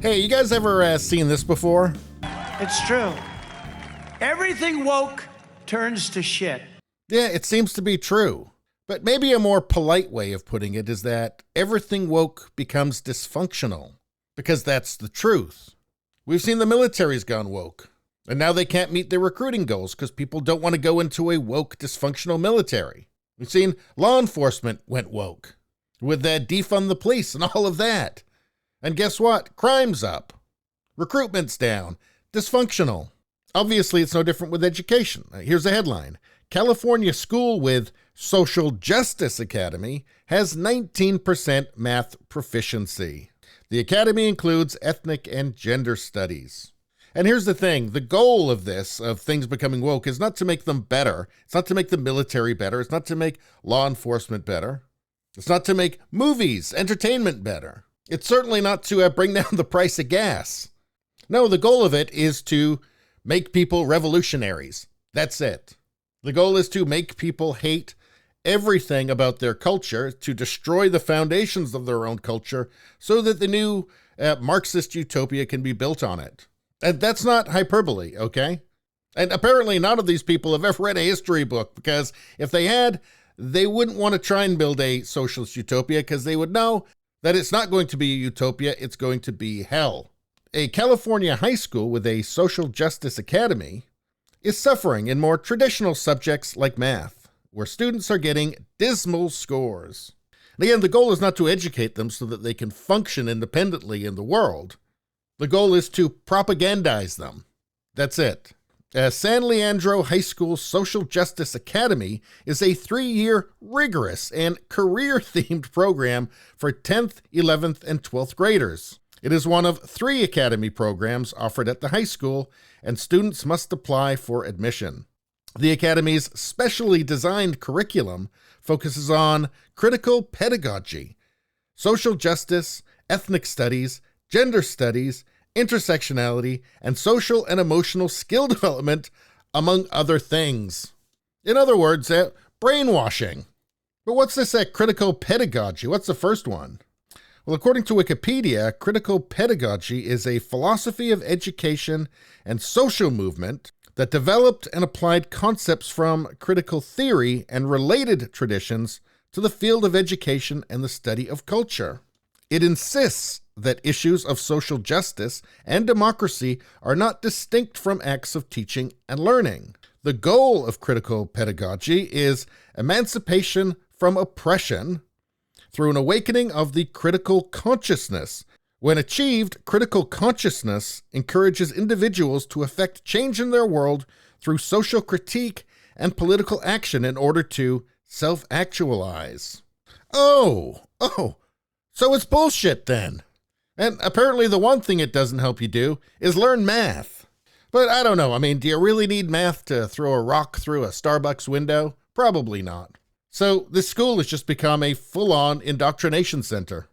Hey, you guys ever seen this before? It's true. Everything woke turns to shit. Yeah, it seems to be true. But maybe a more polite way of putting it is that everything woke becomes dysfunctional. Because that's the truth. We've seen the military's gone woke. And now they can't meet their recruiting goals because people don't want to go into a woke, dysfunctional military. We've seen law enforcement went woke. With that defund the police and all of that. And guess what? Crime's up. Recruitment's down. Dysfunctional. Obviously, it's no different with education. Here's a headline. California school with Social Justice Academy has 19% math proficiency. The academy includes ethnic and gender studies. And here's the thing. The goal of this, of things becoming woke, is not to make them better. It's not to make the military better. It's not to make law enforcement better. It's not to make movies, entertainment better. It's certainly not to bring down the price of gas. No, the goal of it is to make people revolutionaries. That's it. The goal is to make people hate everything about their culture, to destroy the foundations of their own culture so that the new Marxist utopia can be built on it. And that's not hyperbole, okay? And apparently none of these people have ever read a history book, because if they had, they wouldn't want to try and build a socialist utopia because they would know that it's not going to be a utopia, it's going to be hell. A California high school with a social justice academy is suffering in more traditional subjects like math, where students are getting dismal scores. And again, the goal is not to educate them so that they can function independently in the world. The goal is to propagandize them. That's it. San Leandro High School Social Justice Academy is a 3-year rigorous and career-themed program for 10th, 11th, and 12th graders. It is one of 3 academy programs offered at the high school, and students must apply for admission. The academy's specially designed curriculum focuses on critical pedagogy, social justice, ethnic studies, gender studies, intersectionality, and social and emotional skill development, among other things. In other words, brainwashing. But what's this critical pedagogy? What's the first one? Well, according to Wikipedia, critical pedagogy is a philosophy of education and social movement that developed and applied concepts from critical theory and related traditions to the field of education and the study of culture. It insists that issues of social justice and democracy are not distinct from acts of teaching and learning. The goal of critical pedagogy is emancipation from oppression through an awakening of the critical consciousness. When achieved, critical consciousness encourages individuals to effect change in their world through social critique and political action in order to self-actualize. Oh, so it's bullshit then. And apparently the one thing it doesn't help you do is learn math. But I don't know, I mean, do you really need math to throw a rock through a Starbucks window? Probably not. So this school has just become a full-on indoctrination center.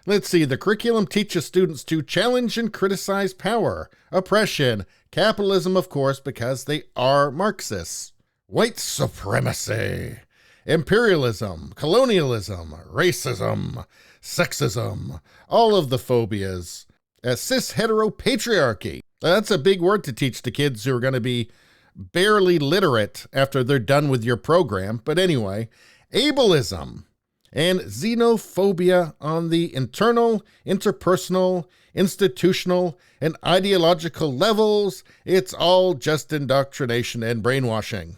Let's see, the curriculum teaches students to challenge and criticize power, oppression, capitalism, of course, because they are Marxists, white supremacy, imperialism, colonialism, racism, sexism, all of the phobias, cis-heteropatriarchy. That's a big word to teach to kids who are going to be barely literate after they're done with your program. But anyway, ableism and xenophobia on the internal, interpersonal, institutional, and ideological levels. It's all just indoctrination and brainwashing.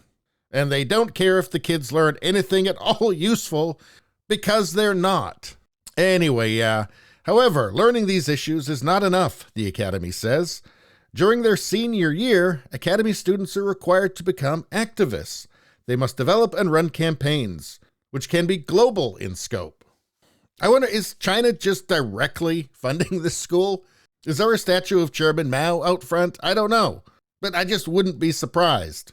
And they don't care if the kids learn anything at all useful because they're not. Anyway, however, learning these issues is not enough, the Academy says. During their senior year, Academy students are required to become activists. They must develop and run campaigns, which can be global in scope. I wonder, is China just directly funding this school? Is there a statue of Chairman Mao out front? I don't know, but I just wouldn't be surprised.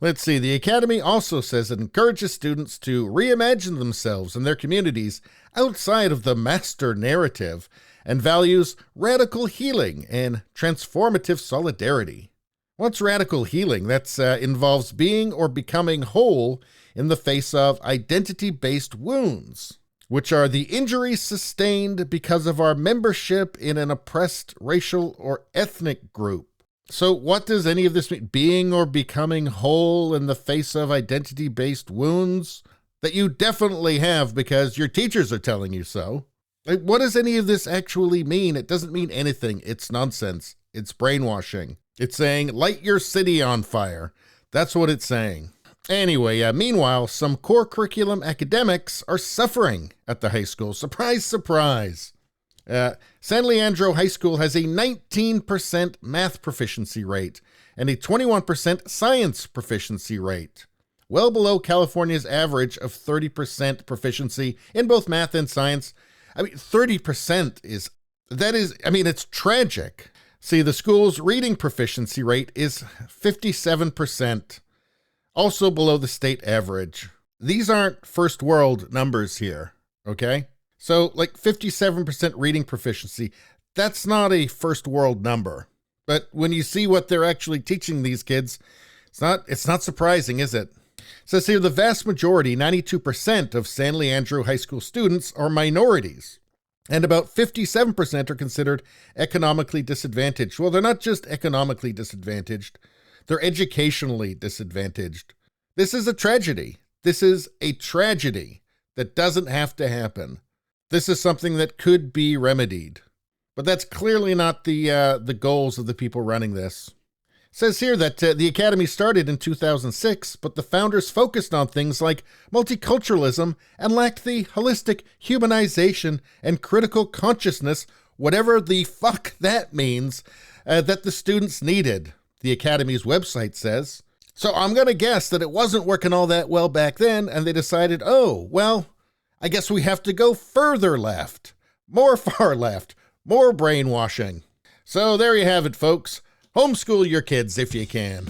Let's see, the Academy also says it encourages students to reimagine themselves and their communities outside of the master narrative and values radical healing and transformative solidarity. What's radical healing? That involves being or becoming whole in the face of identity-based wounds. which are the injuries sustained because of our membership in an oppressed racial or ethnic group. So what does any of this mean? Being or becoming whole in the face of identity-based wounds that you definitely have because your teachers are telling you so. Like, what does any of this actually mean? It doesn't mean anything. It's nonsense. It's brainwashing. It's saying, light your city on fire. That's what it's saying. Anyway, meanwhile, some core curriculum academics are suffering at the high school. Surprise, surprise. San Leandro High School has a 19% math proficiency rate and a 21% science proficiency rate, well below California's average of 30% proficiency in both math and science. I mean, 30% it's tragic. See, the school's reading proficiency rate is 57%, also below the state average. These aren't first world numbers here, okay? So like 57% reading proficiency, that's not a first world number. But when you see what they're actually teaching these kids, it's not surprising, is it? It says here the vast majority, 92% of San Leandro High School students are minorities, and about 57% are considered economically disadvantaged. Well, they're not just economically disadvantaged, they're educationally disadvantaged. This is a tragedy. This is a tragedy that doesn't have to happen. This is something that could be remedied. But that's clearly not the goals of the people running this. It says here that the Academy started in 2006, but the founders focused on things like multiculturalism and lacked the holistic humanization and critical consciousness, whatever the fuck that means, that the students needed, the Academy's website says. So I'm going to guess that it wasn't working all that well back then, and they decided, oh, well, I guess we have to go further left, more far left, more brainwashing. So there you have it, folks. Homeschool your kids if you can.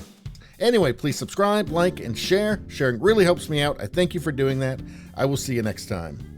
Anyway, please subscribe, like, and share. Sharing really helps me out. I thank you for doing that. I will see you next time.